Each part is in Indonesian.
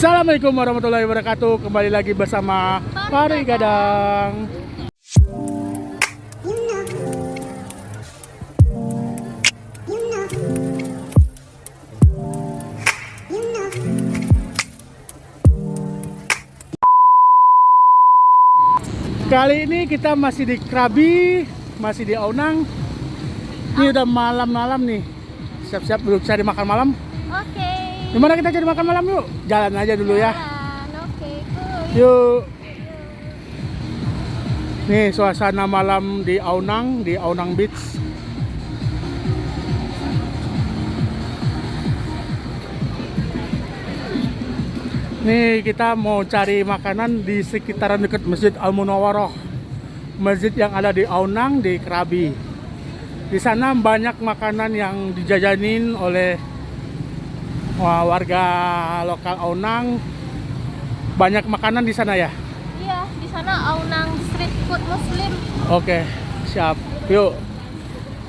Assalamualaikum warahmatullahi wabarakatuh. Kembali lagi bersama Pari Gadang. Kali ini kita masih di Krabi, masih di Aonang. Ini udah malam-malam nih. Siap-siap dulu cari makan malam. Oke. Gimana kita cari makan malam yuk? Jalan aja dulu ya. Oke, Yuk. Nih suasana malam di Aonang Beach. Nih kita mau cari makanan di sekitaran dekat Masjid Al Munawwaroh. Masjid yang ada di Aonang di Krabi. Di sana banyak makanan yang dijajanin oleh warga lokal Aonang. Banyak makanan di sana ya? Iya, di sana Aonang Street Food Muslim. Oke, siap. Yuk.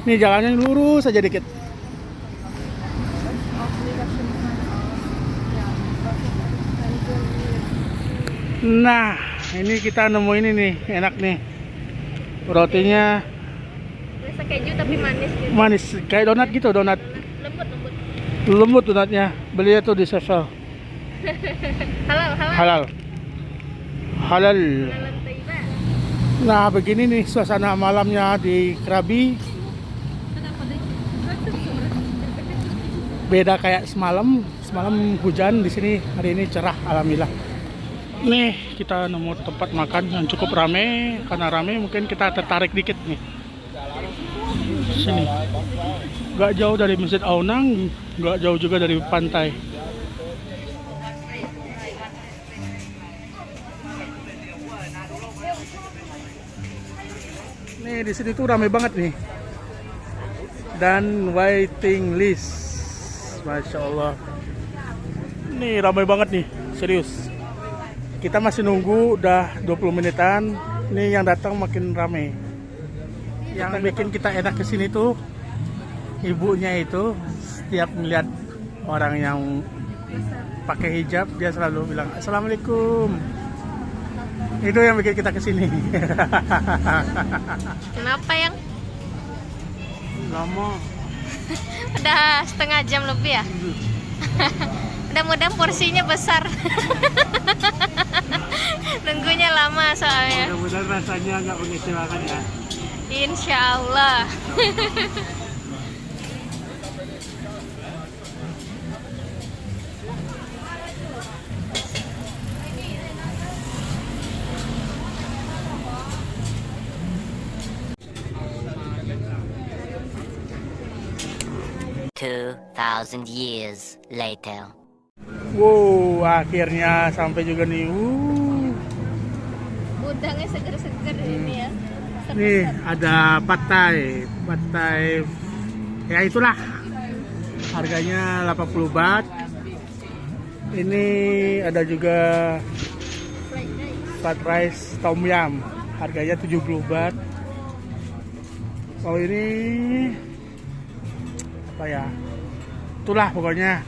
Nih jalannya lurus aja dikit. Nah, ini kita nemu ini nih, enak nih. Rotinya Rasa keju tapi manis gitu. manis, kayak donat gitu, donat. Lembut. Lembut donatnya. Belinya tuh di sosol. Halal. Halal. Halal. Halal Thailand. Nah, begini nih suasana malamnya di Krabi. Beda kayak semalam. Semalam hujan, di sini hari ini cerah alhamdulillah. Nih, kita nemu tempat makan yang cukup rame. Karena rame mungkin kita tertarik dikit nih. Sini. Gak jauh dari Masjid Aonang, gak jauh juga dari pantai. Nih di sini tuh rame banget nih. Dan waiting list. Masya Allah. Nih ramai banget nih, serius. Kita masih nunggu udah 20 menitan. Nih yang datang makin ramai. Yang bikin kita enak kesini tuh ibunya itu setiap melihat orang yang pakai hijab dia selalu bilang Assalamualaikum. Itu yang bikin kita kesini. Kenapa yang? Lama. Udah setengah jam lebih ya? Mudah-mudahan porsinya besar. Nunggunya lama soalnya. Mudah-mudahan rasanya nggak mengecewakan ya. Insya Allah. 2,000 years later. Wow, akhirnya sampai juga nih. Udangnya seger-seger ini ya. Nih ada pad thai ya itulah. Harganya 80 baht. Ini ada juga fried rice tom yum. Harganya 70 baht. Oh ini apa ya? Itulah pokoknya.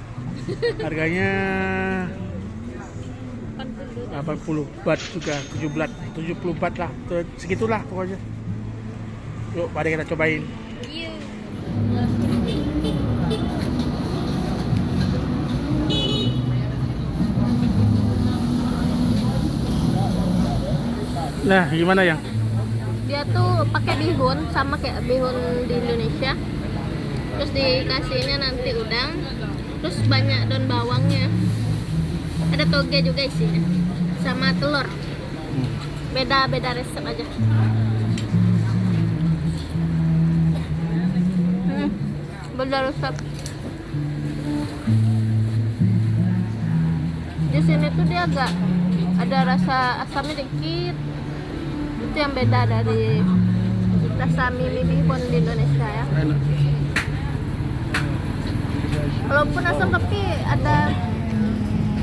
Harganya 80 baht juga, 70 baht lah, segitulah pokoknya. Yuk, mari kita cobain. Nah, gimana ya? Dia tuh pakai bihun sama kayak bihun di Indonesia. Terus dikasihnya nanti udang. Terus banyak daun bawangnya. Ada toge juga isinya. Sama telur. Beda resep aja. Beda resep. Di sini tuh dia agak ada rasa asamnya dikit. Itu yang beda dari rasa mie bihun di Indonesia ya. Walaupun asam tapi ada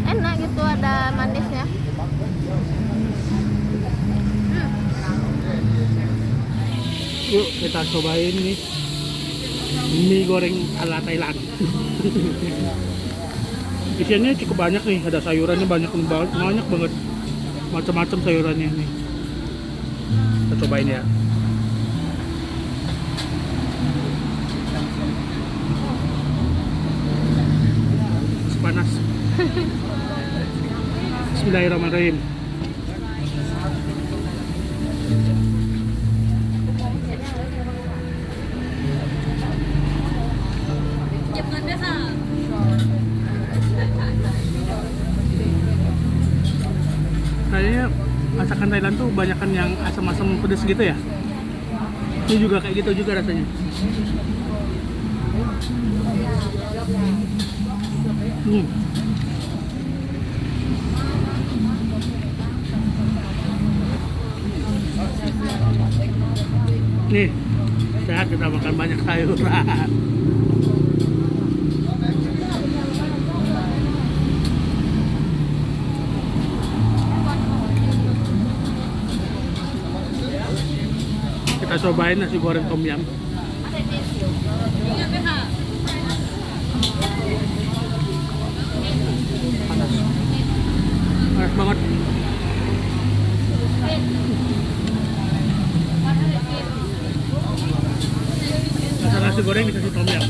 enak gitu, ada manisnya. Yuk kita cobain nih mie goreng ala Thailand. Isiannya cukup banyak nih, ada sayurannya banyak banget, banyak banget, macam-macam sayurannya nih. Kita cobain ya. Panas. Bismillahirrahmanirrahim. Kayaknya masakan Thailand tuh banyakan yang asam-asam pedas gitu ya. Ini juga kayak gitu juga rasanya. Nih, sehat kita makan banyak sayuran. Kita cobain nasi goreng tom yum. Panas. Panas banget. Rasa nasi goreng dikasih tom yum.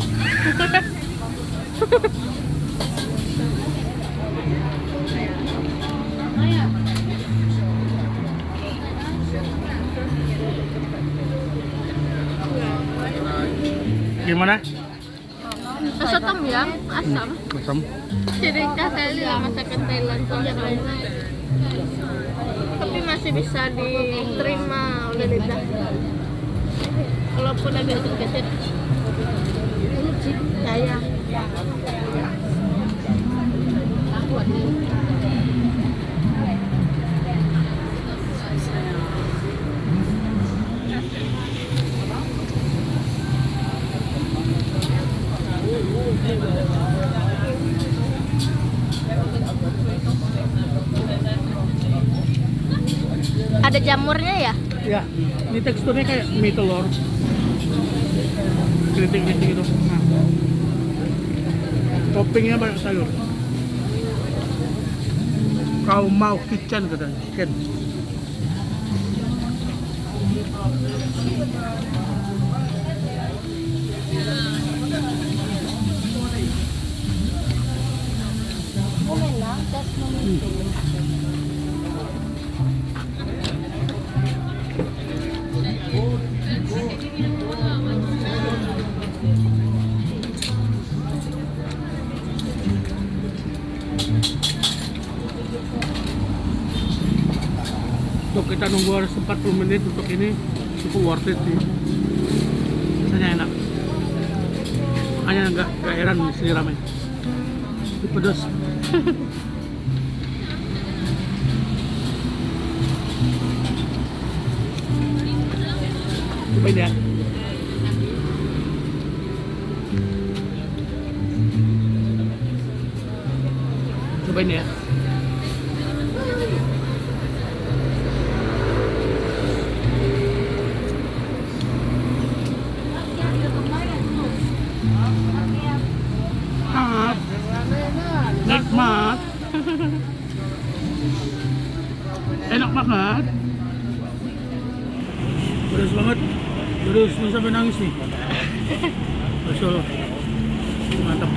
Gimana? Rasa tom yum, asam. Asam. Ciri khas kali lah masakan Thailand tuh yang lain. Tapi masih bisa diterima oleh lidah. Walaupun agak sedikit saya. Ada jamurnya ya? Ya, ini teksturnya kayak mie telur. Kritik-kritik gitu. Nah. Toppingnya banyak sayur. Kau mau kitchen katanya, chicken. Untuk kita nunggu harus 40 menit untuk ini cukup worth it sih. Rasanya enak. Hanya nggak heran di sini ramai. Itu pedas. Cobain ya. Cobain ya. Nikmat. Enak banget. Pedas banget. Pedas sampai nangis nih. Masya Allah. Mantap.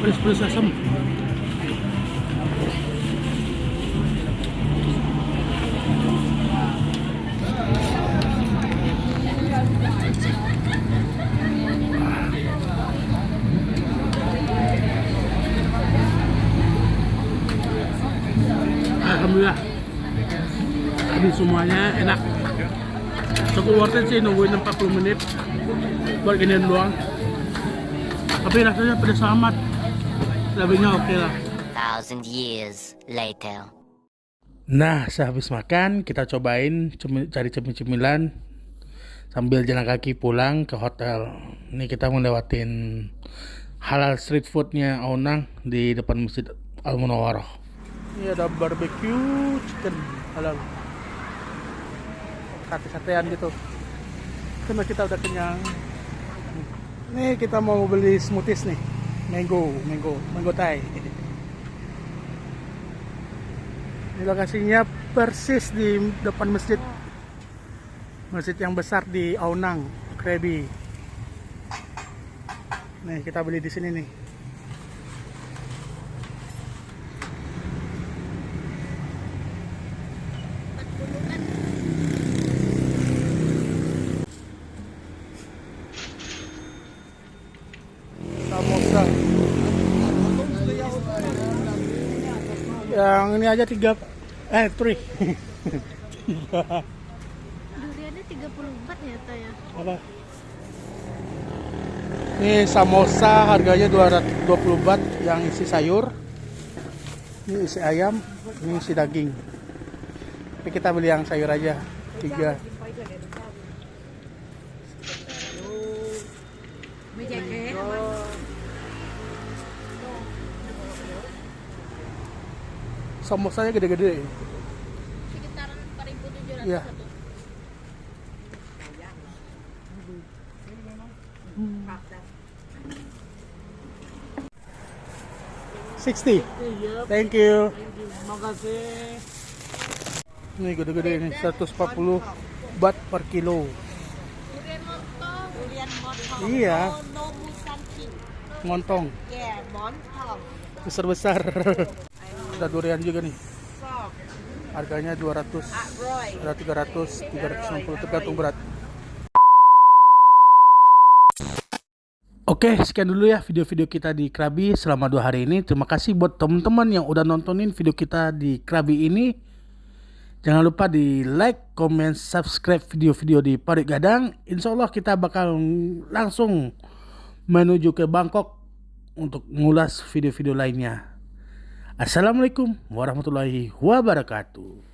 Pedas asam. Alhamdulillah, habis semuanya enak. Cukup worth it sih nungguin 40 menit buat ginian doang. Tapi rasanya pedas amat. Lebihnya oke lah. 1,000 years later. Nah, sehabis makan kita cobain cari cemil-cemilan sambil jalan kaki pulang ke hotel. Ini kita ngelewatin halal street foodnya Aonang di depan Masjid Al Munawwarah. Ini ada barbecue chicken halal, sate-satean gitu. Karena kita udah kenyang. Nih kita mau beli smoothies nih. mango Thai. Ini lokasinya persis di depan masjid yang besar di Aonang, Krabi. Nih kita beli di sini nih. Samosa. Yang ini aja 3 Duriannya 34 ternyata ya. apa? Ini samosa harganya 220 baht yang isi sayur. Ini isi ayam, ini isi daging. Tapi kita beli yang sayur aja 3. Samosanya gede-gede. Sekitaran 4.700 Iya. satu. $60. Thank you. Makasih. Ini gede-gede ini 140 baht per kilo. Durian montong. Durian montong. Iya. No musan king. Ngontong Yeah, montong. besar-besar. Ada durian juga nih. Sok. Harganya 200, Roy. ada 300, 360 tergantung berat. Oke, sekian dulu ya video-video kita di Krabi selama 2 hari ini. Terima kasih buat teman-teman yang udah nontonin video kita di Krabi ini. Jangan lupa di like, comment, subscribe video-video di Parit Gadang. Insya Allah kita bakal langsung menuju ke Bangkok untuk ngulas video-video lainnya. Assalamualaikum warahmatullahi wabarakatuh.